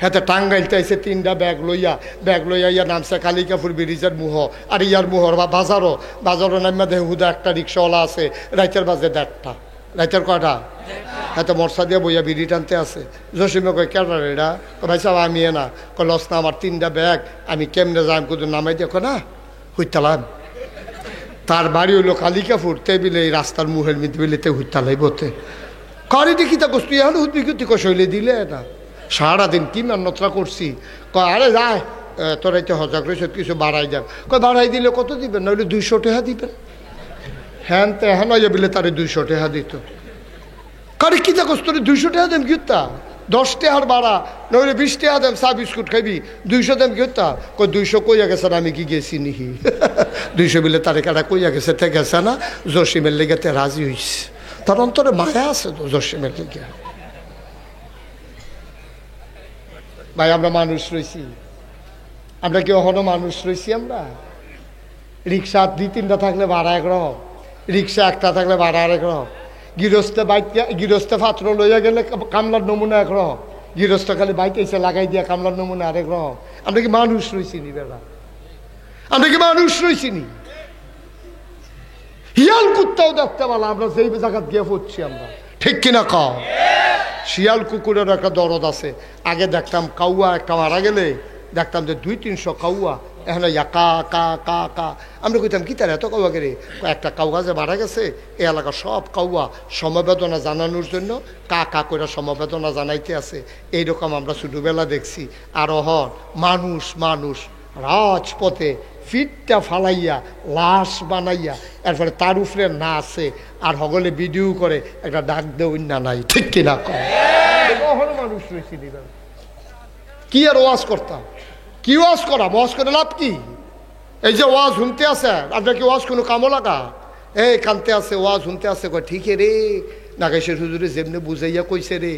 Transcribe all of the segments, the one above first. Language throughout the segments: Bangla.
হাতে টাঙ্গাইলতে আইসে 3টা ব্যাগ লইয়া ইয়া নামছে কালিকাপুর ব্রিজের মুহ আর ইয়ার মুহর বা বাজারও নামা দেখে হুদা একটা রিক্সাওয়ালা আছে রাইতের বাজে 1:30টা রাইতের কয়টা হাতে মরসা দিয়ে বইয়া বিড়ি টানতে আছে জসিমে কয় কেটার এটা ভাই সাহেব আমি না কয় লস না আমার 3টা ব্যাগ আমি কেমনে যাই কিন্তু নামাই দেখো না হুইতালাম তার বাড়ি হইলো কালিকাপুর টেবিলে এই রাস্তার মুহের মিদবিলিতে হুইতালাই বতে কারি দেখি তা কষ্ট এখন উদ্বিগ্তি কষলে দিলে না সারাদিন কি মেহনতরা করছি কয় আরে যায় তোর এই তো হজাক রয়েছে কিছু বাড়াই যান কয় বাড়াই দিলে কত দিবেন নইলে 200 টাকা দিবেন হ্যাঁ তো এখন বিলে তারে 200 টাকা দিত কারি কি তা কষ্ট 200 টাকা দেন কিতা 10 টাকার বাড়া নইলে 20 টাকা দেন চা বিস্কুট খাইবি 200 দেন কিতা কয় 200 কইয়া গেছে আমি কি গেছি নিহি 200 বিলে তারে কাটা কইয়া গেছে তে গেছে না জসিমের লেগেতে রাজি হইছে তার অন্তরে মায়া আছে তো জসিমের লেগে ভাই আমরা মানুষ রয়েছি আমরা কি এখনো মানুষ রয়েছি আমরা রিক্সা 2-3টা থাকলে ভাড়া একরকম রিক্সা একটা থাকলে ভাড়া আরেক রকম গৃহস্থ পাত্র লইয়া গেলে কামলার নমুনা একরকম গৃহস্থ খালি বাইক এসে লাগাই দিয়া কামলার নমুনা আরেক রকম আমরা কি মানুষ রয়েছি নি বেলা আমরা কি মানুষ রয়েছি নি হিয়াল কুত্তাও দেখতে পারলাম আমরা যেই জায়গা গিয়ে পড়ছি আমরা ঠিক কিনা কাও শিয়াল কুকুরের একটা দরদ আছে আগে দেখতাম কাউয়া একটা মারা গেলে দেখতাম যে 200-300 কাউয়া এখন কা কা কা কা আমরা কইতাম কি তার এত কাউয়া করে একটা কাউয়া যে মারা গেছে এই এলাকার সব কাউয়া সমবেদনা জানানোর জন্য কা কা করে সমবেদনা জানাইতে আছে এইরকম আমরা ছোটবেলা দেখছি আর মানুষ মানুষ রাজপথে ফিটটা ফালাইয়া লাশ বানাইয়া এরপরে তার উপরে না আছে আর হগলে ভিডিও করে একটা ডাক দেওয়া না নাই ঠিক কিনা কখনো মানুষ রয়েছি কি আর ওয়াজ করতাম কি ওয়াজ করা ওয়াজ করে লাভ কি এই যে ওয়াজ শুনতে আছে আপনার কি ওয়াজ কোনো কামো লাগা এই কানতে আছে ওয়াজ শুনতে আছে কয় ঠিক রে নাগেশের হুজুরে যেমনি বুঝাইয়া কইছে রে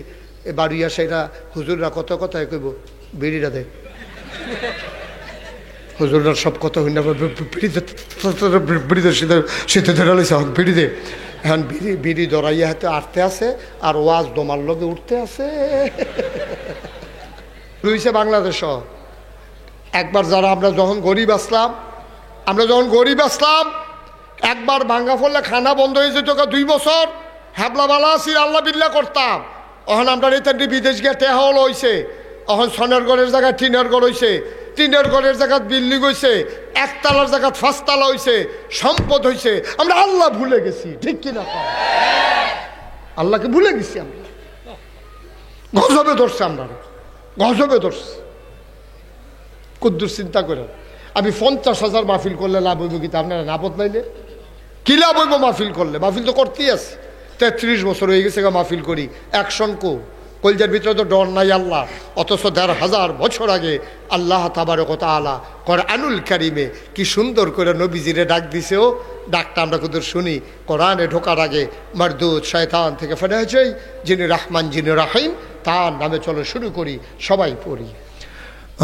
এ বাড়িয়া সেটা হুজুররা কত কথায় কইব বিড়িটা দেখ হুজুররা সব কথা হইনা বিড়িতে শীতে ধরালেছে বিড়ি দে এখন বিড়ি ধরাইয়া হাতে আটতে আছে আর ওয়াজ দোমার লগে উঠতে আছে রয়েছে বাংলাদেশ একবার যারা আমরা যখন গরিব আসলাম একবার ভাঙ্গা ফলে খানা বন্ধ হয়ে যেত 2 বছর হ্যাবলা বালা আসির আল্লাহ বিল্লাহ করতাম এখন আমরা এই বিদেশ গিয়ে টেহা হল হয়েছে এখন সনের ঘরের জায়গায় টিনের ঘর হয়েছে টিনের ঘরের জায়গায় বিল্ডিং হয়েছে একতলার জায়গায় 5 তলা হয়েছে সম্পদ হয়েছে আমরা আল্লাহ ভুলে গেছি ঠিক কিনা আল্লাহকে ভুলে গেছি আমরা গজবে ধরছে আমরা গজবে ধরছে কুদ্দুর চিন্তা করে আমি 50,000 মাহফিল করলে লাভ হইব কিন্তু আপনারা না বদলাইলে কি লাভ হইব মাহফিল করলে মাহফিল তো করতেই আছে 33 বছর হয়ে গেছে মাহফিল করি অ্যাকশন কলজার ভিতরে তো ডর নাই আল্লাহ অথচ 1,500 বছর আগে আল্লাহ তাবারক ওয়া তাআলা কোরআনুল কারীমে কি সুন্দর করে নবীজিরে ডাক দিছেও ডাকটা আমরা কত শুনি কোরআনে ঢোকার আগে মারদুদ শয়তান থেকে ফেরা হয়েছে যিনি রহমান যিনি রাহিম তার নামে চলো শুরু করি সবাই পড়ি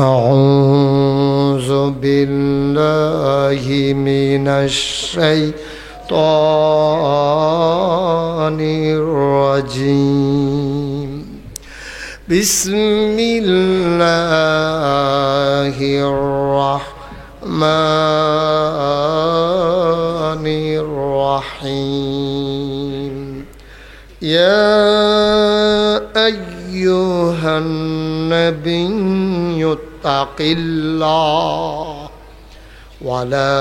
আউযু বিল্লাহি মিনাশ শাইতানির রাজিম বিসমিল্লাহির রাহমানির রাহিম ইয়া আইয়ুহান নাবিয়্যু তাকিল্লাহ ওয়া লা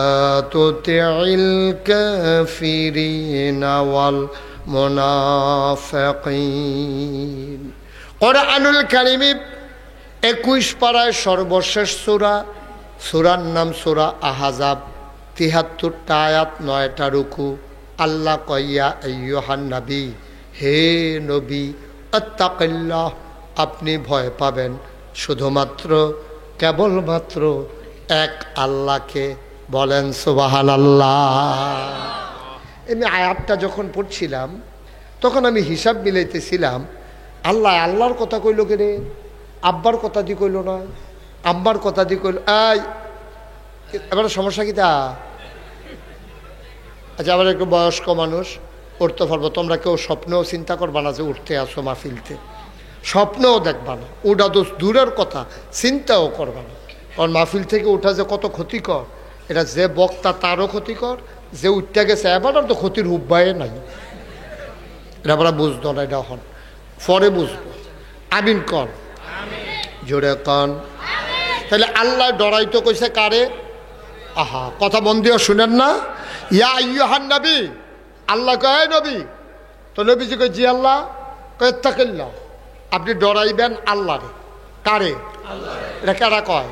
তুতি'ল কাফিরিনা ওয়াল মুনাফিকিন কোরআনুল কারীমে 21 পারায় সর্বশেষ সূরা সূরার নাম সূরা আহজাব 73টা আয়াত 9টা রুকু আল্লাহ কইয়া আইয়ুহান নবী হে নবী আত্তাকিল্লাহ আপনি ভয় পাবেন শুধুমাত্র কেবলমাত্র এক আল্লাহকে বলেন সুবহানাল্লাহ আমি আয়াতটা যখন পড়ছিলাম তখন আমি হিসাব মিলাইতেছিলাম আল্লাহর কথা কইল কে রে আব্বার কথা দি কইল না আব্বার কথা দি কইল এবার সমস্যা কি তা আচ্ছা আবার একটু বয়স্ক মানুষ উঠতে পারবো তোমরা কেউ স্বপ্নেও চিন্তা করবা না যে উঠতে আসো মাহফিলতে স্বপ্নেও দেখবা না, ওটা তো দূরের কথা, চিন্তাও করবা না। কারণ মাহফিল থেকে ওঠা যে কত ক্ষতিকর, এটা যে বক্তা তারও ক্ষতিকর, যে উঠতে গেছে এবার তো ক্ষতির উপায়ে নাই। এটা আমরা বুঝতো না, এটা এখন পরে বুঝবো। আমিন কন, জোরে কন। তাহলে আল্লাহ ডরাইতো কইছে কারে? আহা, কথা মন দিয়ে শুনেন না? ইয়া আইয়ুহান নবী, আল্লাহ কয় নবী, তো নবীজি কয় জি আল্লাহ, কয় ইত্তাকিল্লাহ, আপনি ডরাইবেন আল্লাহরে। কারে? এটা কারা কয়?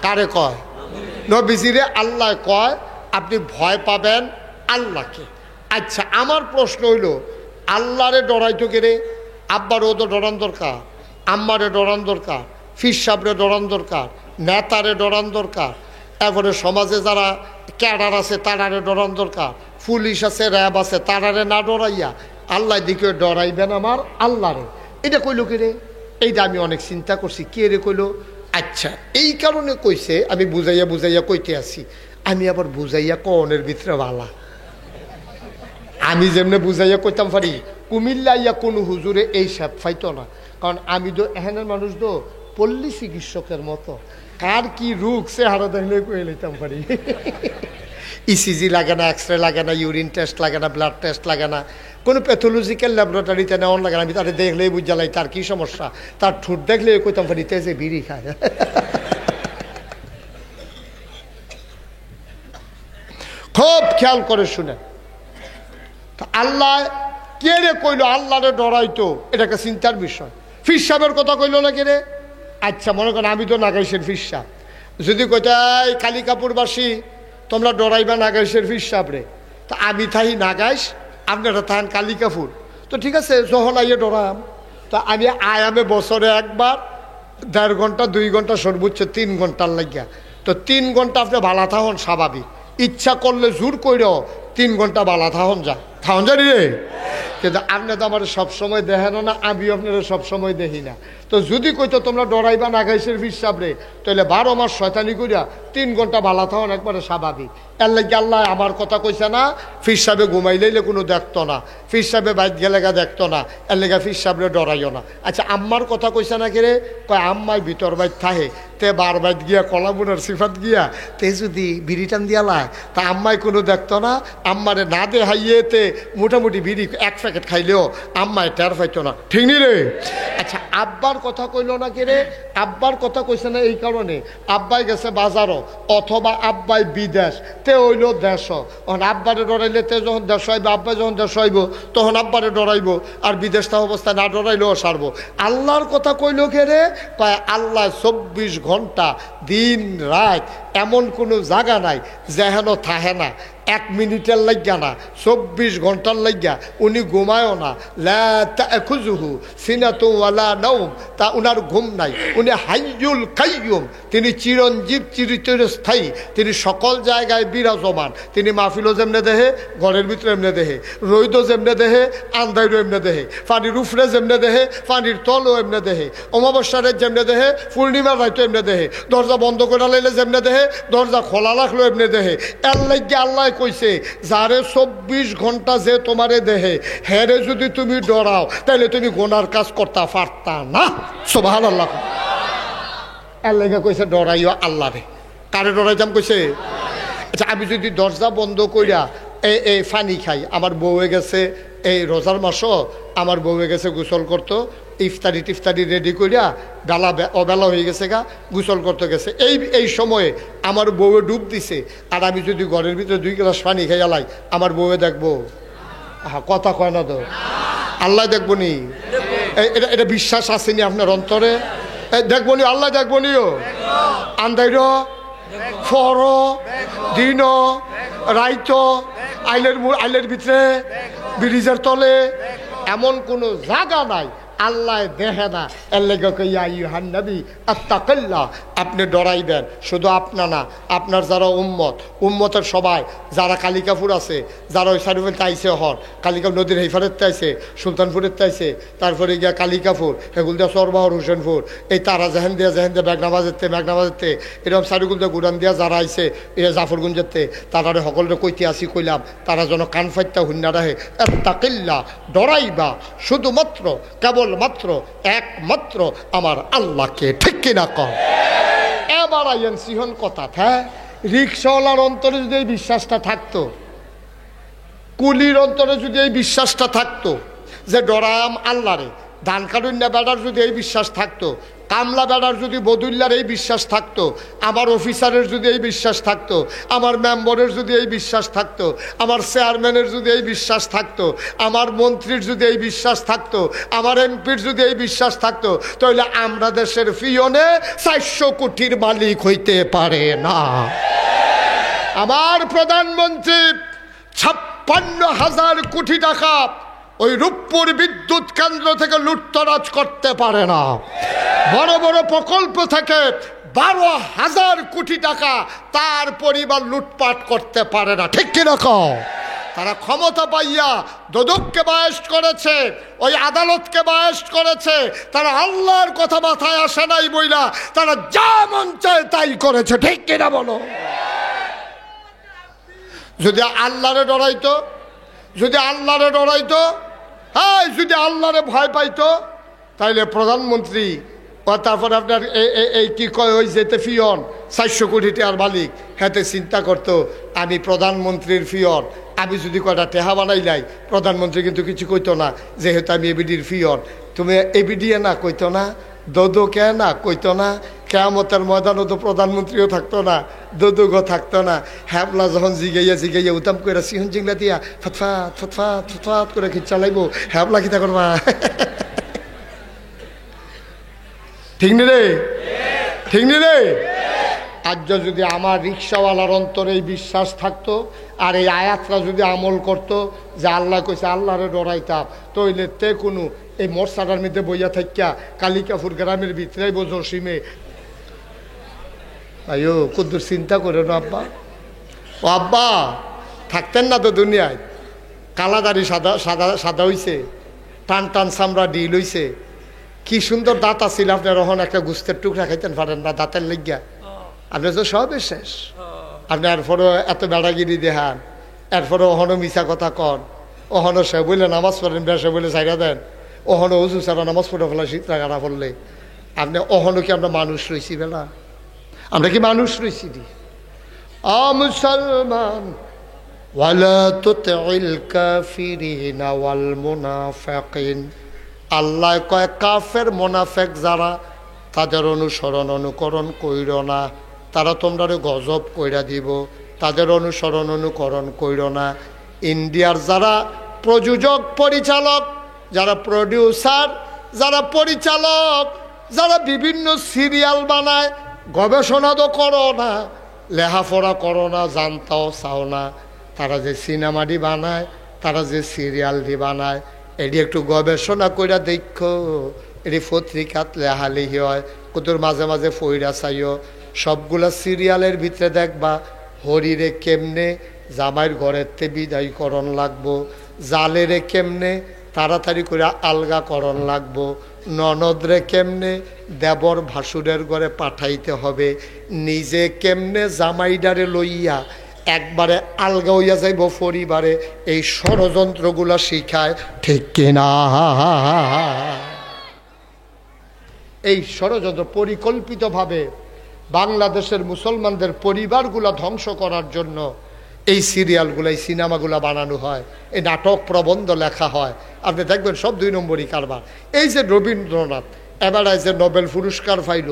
কারে কয়? নবীজিরে আল্লাহ কয় আপনি ভয় পাবেন আল্লাহকে। আচ্ছা, আমার প্রশ্ন হইল আল্লাহরে ডরাইতো কে রে? আব্বারও তো ডরান দরকার, আম্মারে ডরান দরকার, ফির সাবরে ডরান দরকার, নেতারে ডরান দরকার, এরপরে সমাজে যারা ক্যাডার আছে তারারে ডরান দরকার, পুলিশ আছে, র্যাব আছে, তারারে না ডরাইয়া আল্লাহ দিকে ডরাইবেন আমার আল্লাহরে। এটা কইল কে রে? এইটা আমি অনেক চিন্তা করছি, কে রে কইল? আচ্ছা, এই কারণে কইছে, আমি বুঝাইয়া বুঝাইয়া কইতে আছি। আমি আবার বুঝাইয়া কনের ভিতরে বালা, আমি যেমনে বুঝাইয়া কইতাম পারি, কুমিল্লা ইয়া কোনো হুজুরে এই সাপ ফাইতো না। কারণ আমি তো এখানের মানুষ তো পল্লী চিকিৎসকের মতো, কার কি রোগ সে হারা দেখলে কয়ে লইতাম পারি। ইসিজি লাগে না, এক্সরে লাগে না, ইউরিন টেস্ট লাগে না, ব্লাড টেস্ট লাগে না, কোনো প্যাথোলজিক্যাল ল্যাবরেটরিতে নেওয়ার লাগে না। আমি তাদের দেখলেই বুঝালাই তার কি সমস্যা, তার ঠোঁট দেখলে কইতাম পারি তেজে বিড়ি খায়। খুব খেয়াল করে শুনে, আল্লাহ কে রে কইল আল্লাহরে ডরাইতো, এটা একটা চিন্তার বিষয়। ফির সাহেবের কথা কইল না কে রে? আচ্ছা, মনে করেন আমি তো নাগাইশের ফির সাহেব, যদি কইতাই কালিকাপুরবাসী তোমরা ডরাইবা নাগাইশের ফির সাহেব রে, তা আমি থাই নাগাইশ, আপনারা থাকেন কালিকাপুর, তো ঠিক আছে যখন আইয়ে ডরাম। তা আমি আয়ামে বছরে একবার 1.5 ঘন্টা 2 ঘন্টা সর্বোচ্চ 3 ঘন্টার লাগিয়া, তো 3 ঘন্টা আপনি ভালা থাকুন স্বাভাবিক, ইচ্ছা করলে জোর কইরও 3 ঘন্টা বালা থাকুন জানি রে। কিন্তু আপনি তো আমার সবসময় দেখেন না, আমিও আপনারা সবসময় দেখি না। তো যদি কইতো তোমরা ডরাইবা নাগাইশের হিসাব রে, তাহলে 12 মাস শয়তানি করিয়া 3 ঘন্টা বালা থাকুন একবারে স্বাভাবিক। এর লাগে আল্লাহ আমার কথা কইছে না ফির সাহেবে ঘুমাইলেইলে কোনো দেখতো না, ফির সাহেবে বাইত গেলেগা দেখতো না, এর লেগা ফির সাহেবরে ডরাইও না। আচ্ছা, আম্মার কথা কইছে না কে রে? কয় আম্মাই ভিতর বাইত থাহে, তে বার বাইত গিয়া কলাবুনের সিফাত গিয়া তে যদি বিড়ি টান দিয়ালায় তা আম্মাই কোনো দেখতো না, আম্মারে না দে হাইয়েতে মোটামুটি বিড়ি 1 প্যাকেট খাইলেও আম্মায় টের পাইতো না, ঠিক নি রে? আচ্ছা, আব্বার কথা কইল না কে রে? আব্বার কথা কইছে না এই কারণে, আব্বাই গেছে বাজারও অথবা আব্বাই বিদেশ, তে হইল দেশ। আব্বারে ডরাইলে তে যখন দেশ হইব, আব্বাই যখন দেশ হইব তখন আব্বারে ডরাইব, আর বিদেশ থাকা অবস্থায় না ডরাইলেও সারব। আল্লাহর কথা কইল কে রে? কয় আল্লাহ 24 ঘন্টা দিন রাত এমন কোনো জায়গা নাই যেহেন থাহে না, 1 মিনিটের লাগিয়া না, 24 ঘন্টার লাগিয়া উনি ঘুমায়ও না। লা তাখুযুহু সিনাতুন ওয়ালা নাওম, তা উনার ঘুম নাই। উনি হাইয়ুল কাইয়ুম, তিনি চিরঞ্জীব, চিরস্থায়ী, তিনি সকল জায়গায় বিরাজমান। তিনি মাহফিলও যেমনে দেহে, ঘরের ভিতরে এমনে দেহে, রৈদও যেমনে দেহে, আন্ধাইরও এমনে দেহে, পানির উফরে যেমনে দেহে, পানির তলও এমনে দেহে, অমাবস্যারে যেমনে দেহে, পূর্ণিমার রাইতো এমনে দেহে, দরজা বন্ধ করে লাইলে যেমনে দেহে, দরজা খোলা রাখলো এমনে দেহে। এর লাগিয়া আল্লাহ কইছে যারে 24 ঘন্টা যে তোমারে দেহে, হেরে যদি তুমি ডরাও তাহলে তুমি গোনার কাজ করতে পারতা না। সুবহানাল্লাহ। এর লাগা কইছে ডরাইও আল্লাহ রে। কারে ডরাইতাম কইছে? আচ্ছা, আমি যদি দরজা বন্ধ কইরা এই পানি খাই, আমার বউয়ে গেছে এই রোজার মাসও আমার বউয়ে গেছে গোসল করতো, ইফতারি রেডি করিয়া বেলা অবেলা হয়ে গেছে গা, গোসল করতে গেছে, এই সময়ে আমার বউয়ে ডুব দিছে, আর আমি যদি ঘরের ভিতরে 2 গ্লাস পানি খাইয়ালাই আমার বউয়ে দেখবো? কথা কয় না তো, আল্লাহ দেখবো নি? এটা বিশ্বাস আসেনি আপনার অন্তরে? দেখবো নি আল্লাহ? দেখবো নিও আন্দাইর ফর দিন রাইত আইলের ভিতরে ব্রিজের তলে এমন কোনো জায়গা নাই আল্লাহ দেখে না। এর লেগে কইয়া আইয়ুহান নবী আত্তাকিল্লাহ, আপনি ডরাইবেন। শুধু আপনার না, আপনার যারা উম্মতের সবাই, যারা কালিকাপুর আছে, যারা ওই সাইডে আইসে হন, কালিকা নদীর হেফারের তাইছে, সুলতানপুরের তাইছে, তারপরে গিয়া কালিকাপুর, এগুল দিয়া সরবাহর হোসেনপুর, এই তারা জাহেন দিয়া মেঘনাবাজেরতে এরকম সাইডগুল দিয়ে গুড়ান দিয়া যারা আইছে জাফরগঞ্জেরতে, তারা সকলরে কইতে আসি কইলাম তারা যেন কান ফাইত্যা হুন্না রাহে। আত্তাকিল্লাহ, ডরাইবা শুধুমাত্র কেবল কেবলমাত্র একমাত্র আমার আল্লাহকে, ঠিক কিনা কম? এবার আইন সিহন কথা, হ্যাঁ, রিক্সাওয়ালার অন্তরে যদি এই বিশ্বাসটা থাকতো, কুলির অন্তরে যদি এই বিশ্বাসটা থাকতো যে ডরাম আল্লাহরে, ধান কাটুন্যা বেড়ার যদি এই বিশ্বাস থাকতো, কামলা বেড়ার যদি বদুল্লার এই বিশ্বাস থাকতো, আমার অফিসারের যদি এই বিশ্বাস থাকতো, আমার মেম্বারের যদি এই বিশ্বাস থাকতো, আমার চেয়ারম্যানের যদি এই বিশ্বাস থাকতো, আমার মন্ত্রীর যদি এই বিশ্বাস থাকতো, আমার এমপির যদি এই বিশ্বাস থাকতো, তাহলে আমরা দেশের পিয়নে 400 কোটির মালিক হইতে পারে না। আমার প্রধানমন্ত্রী 56,000 কোটি টাকা ওই রূপপুর বিদ্যুৎ কেন্দ্র থেকে লুটতরাজ করতে পারে না। বড় বড় প্রকল্প থেকে 12,000 কোটি টাকা তার পরিবার লুটপাট করতে পারে না, ঠিক কিরকম? তারা ক্ষমতা পাইয়া দোদককে বায়েস্ট করেছে, ওই আদালতকে বায়েস্ট করেছে, তারা আল্লাহর কথা মাথায় আসে নাই বইলা তারা যা মন চায় তাই করেছে, ঠিক কিনা বলো? যদি আল্লাহরে ডরাইতো, যদি আল্লাহরে ডরাইতো, হ্যাঁ, যদি আল্লাহরে ভয় পাইতো, তাইলে প্রধানমন্ত্রী তারপর আপনার এই কি কয় ওই যেতে ফিয়ন 400 কোটি টাকার মালিক, হাতে চিন্তা করতো আমি প্রধানমন্ত্রীর ফিয়ন, আমি যদি কয়টা টেহা বানাইলাই প্রধানমন্ত্রী কিন্তু কিছু কইতো না, যেহেতু আমি এবিডির ফিয়ন। তুমি এবিডিয়ে না কইতো না, দোদো কে না কইতো না, কেয়ামতের ময়দানও তো প্রধানমন্ত্রীও থাকতো না, দোদোগো থাকতো না। হ্যাবলা যখন জিগাইয়া উতাম করে সিহন জিংলা দিয়া ফতফাত ফতফাত ফতফাত করে কি চালাইবো, হ্যাবলা কিতা করবা? ঠিক নি রে, ঠিক নি রে? আজ যদি আমার রিক্সাওয়ালার অন্তরে এই বিশ্বাস থাকতো আর এই আয়াতরা যদি আমল করতো যে আল্লাহ কইছে আল্লাহরে ডরাইতাম, তইলে তে কোনো এই মরসাটার মধ্যে বইয়া থাকিয়া কালিকাপুর গ্রামের ভিতরে বোঝো সিমে আয়ো কুদ্দুর চিন্তা করে না আব্বা, ও আব্বা থাকতেন না তো দুনিয়ায়, কালাদারি সাদা সাদা সাদা হইছে, টান টান চামড়া ডিল হইছে, কি সুন্দর দাঁত আছিল আপনার, ওখানে একটা গুস্তের টুকরা খাইতেন পারেন না দাঁতের লেগিয়া, আপনার তো সবই শেষ। আপনি এরপরও এত বেড়াগিরি দেখান, এরপরও ওখানেও মিশা কথা কন, ওখানেও সে বললে নামাজ পড়েন, বেশে বলে চাইরা দেন, ওখানে উজু ছাড়া নামাজ পড়ে ফেলা শীতরা গাড়া পড়লে আপনি ওখানে কি আমরা মানুষ রয়েছি বেলা? আমরা কি মানুষ রয়েছি? মুসলমান ওয়ালা তুতিল কাফিরিনা ওয়াল মুনাফিকিন, আল্লাহ কয় কাফের মুনাফিক যারা তাদের অনুসরণ অনুকরণ কইর না, তারা তোমরা গজব কইরা দিব, তাদের অনুসরণ অনুকরণ কইর না। ইন্ডিয়ার যারা প্রযোজক পরিচালক, যারা প্রডিউসার, যারা পরিচালক, যারা বিভিন্ন সিরিয়াল বানায়, গবেষণা তো করো না, লেখাপড়া করো না, জানতাও চাও না, তারা যে সিনেমাটি বানায়, তারা যে সিরিয়ালটি বানায়, এটি একটু গবেষণা কইরা দেখো, এটি পত্রিকাত লেহালেহি হয়, কতর মাঝে মাঝে ফইরা চাইও। সবগুলা সিরিয়ালের ভিতরে দেখবা হরিরে কেমনে জামাইয়ের ঘরের তে বিদায়করণ লাগবো, জালেরে কেমনে তাড়াতাড়ি করে আলগাকরণ লাগবো, ননদরে কেমনে দেবর ভাসুরের ঘরে পাঠাইতে হবে, নিজে কেমনে জামাইডারে লইয়া একবারে আলগা হইয়া যাইব পরিবারে, এই ষড়যন্ত্রগুলা শিখায়, ঠিক কিনা? এই ষড়যন্ত্র পরিকল্পিতভাবে বাংলাদেশের মুসলমানদের পরিবারগুলা ধ্বংস করার জন্য এই সিরিয়ালগুলো, এই সিনেমাগুলো বানানো হয়, এই নাটক প্রবন্ধ লেখা হয়। আপনি দেখবেন সব 2 নম্বরই কারবার। এই যে রবীন্দ্রনাথ এবারে যে নোবেল পুরস্কার পাইল,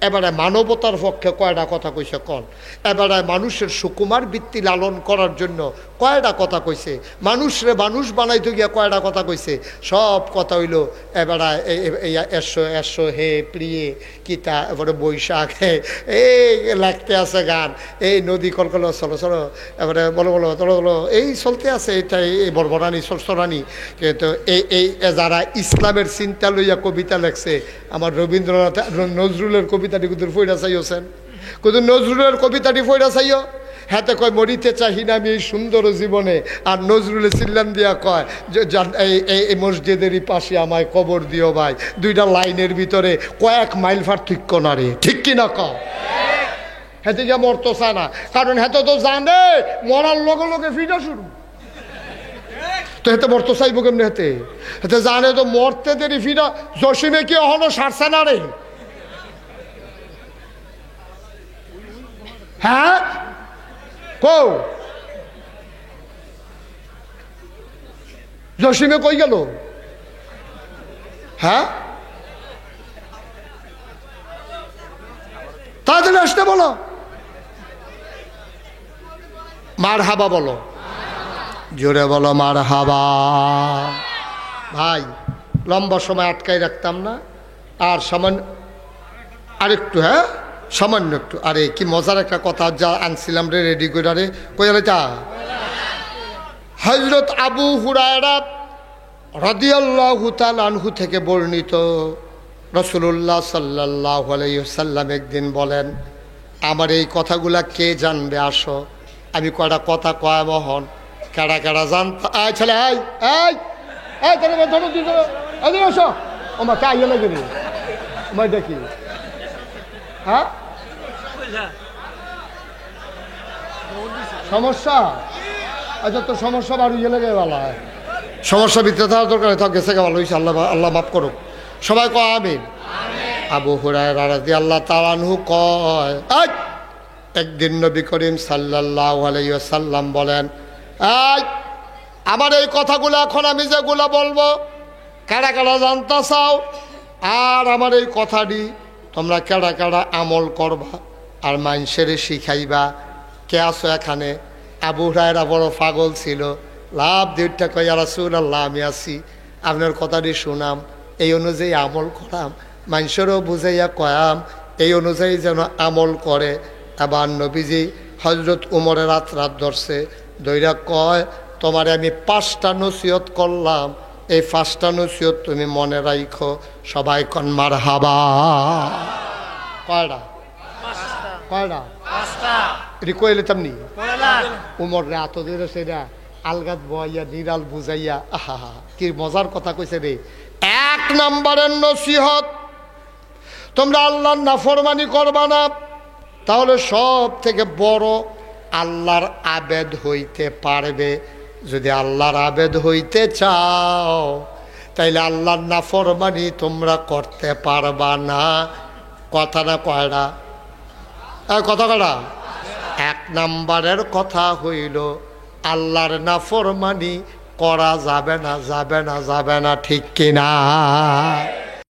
এবারে মানবতার পক্ষে কয়টা কথা কইছে কন, এবারে মানুষের সুকুমার বৃত্তি লালন করার জন্য কয়টা কথা কইছে, মানুষরে মানুষ বানাইতে গিয়া কয়টা কথা কইছে, সব কথা হইল এবারে এসো এসো হে প্রিয়ে কিতা, এবারে বৈশাখ এই লাগতে আছে গান, এই নদী কলকল চলো চলো, এবারে বলো বলো চলো বলো, এই চলতে আছে এটাই, এই বরবরানি সরসরানি। কিন্তু এই যারা ইসলামের চিন্তা লইয়া কবিতা লেখছে, আমার রবীন্দ্রনাথ নজরুলের কবিতাটি কুদুর ফইরা চাইছেন, কুদুর নজরুলের কবিতাটি ফইরা চাইও, হাতে কয় মরিতে চাহি না আমি এই সুন্দর জীবনে, আর নজরুলের চিল্লান দিয়া কয় যে এই মসজিদেরই পাশে আমায় কবর দিও ভাই। 2টা লাইনের ভিতরে কয়েক মাইল পার্থক্য না রে, ঠিক কিনা কও? হাতে গিয়া মরতো চায় না, কারণ হাতে তো জানে মরার লগে লগে ফিটা শুরু। তো হেতে মরতে চাইব কেমনি হেতে হেতে জানে তো মরতে দেরি ফিরা জসিমে কি এখনো সারছে না রে হ্যাঁ কও জসিমে কই গেল হ্যাঁ তাড়াতাড়ি আসতে বলো মার হাবা বলো জোরে বলো মার হাবা ভাই লম্বা সময় আটকাই রাখতাম না আর সামান্য আরেকটু হ্যাঁ সামান্য একটু আরে কি মজার একটা কথা যা আনছিলাম রে রেডি করে রে কইলে তা হযরত আবু হুরায়রা রাদিয়াল্লাহু তাআলা আনহু থেকে বর্ণিত রাসূলুল্লাহ সাল্লাল্লাহু আলাইহি ওয়াসাল্লাম একদিন বলেন আমার এই কথাগুলা কে জানবে আসো আমি কয়টা কথা কয় মহন কেডা কেডা জানতা আয় ছেলে আয় এই এই ধরো ধরো ধরো এদিকে আসো ওমা কে আইয়া লাগে রে ওমা দেখি হ্যাঁ সমস্যা আচ্ছা তো সমস্যা বাড়ি গেলে গে ভালো হয় সমস্যা ভিতরে থাকার দরকার তো গেছে গে ভালো হয়েছে আল্লাহ আল্লাহ মাফ করো সবাই কয় আমিন আবু হুরায়রা রাদিয়াল্লাহু তাআলা আনহু কয় একদিন নবী করিম সাল্লাল্লাহু আলাইহি ওয়াসাল্লাম বলেন আমার এই কথাগুলো এখন আমি যেগুলো বলবো কারা কারা জানতে চাও আর আমার এই কথাটি তোমরা কারা কারা আমল করবা আর মানুষের শিখাইবা কে আছো এখানে আবু হুরায়রা বড় পাগল ছিল লাভ দুইটা কই ইয়া রাসূলুল্লাহ আমি আছি আপনার কথাটি শুনাম এই অনুযায়ী আমল করাম মানুষেরও বুঝাইয়া কয়াম এই অনুযায়ী যেন আমল করে আবার নবীজি হযরত উমরের রাত ধরছে দইরা কয় তোমারে আমি 5টা নসিহত করলাম এই 5টা নসিহত তুমি মনে রাখো সবাই কন মারহাবা কয়টা কয়টা 5টা এটি কইলে তেমনি উমর রে এত দিলে সেটা আলগাত বইয়া নিরাল বুঝাইয়া আহা কি মজার কথা কইছে রে 1 নম্বরের নসিহত তোমরা আল্লাহর নাফরমানি করবা না তাহলে সব থেকে বড় আল্লাহর আবেদ হইতে পারবে যদি আল্লাহর আবেদ হইতে চাও তাইলে আল্লাহর নাফরমানি তোমরা করতে পারবা না কথা না কয়টা কথা কয়টা 1 নম্বরের কথা হইল আল্লাহর নাফরমানি করা যাবে না যাবে না যাবে না ঠিক কিনা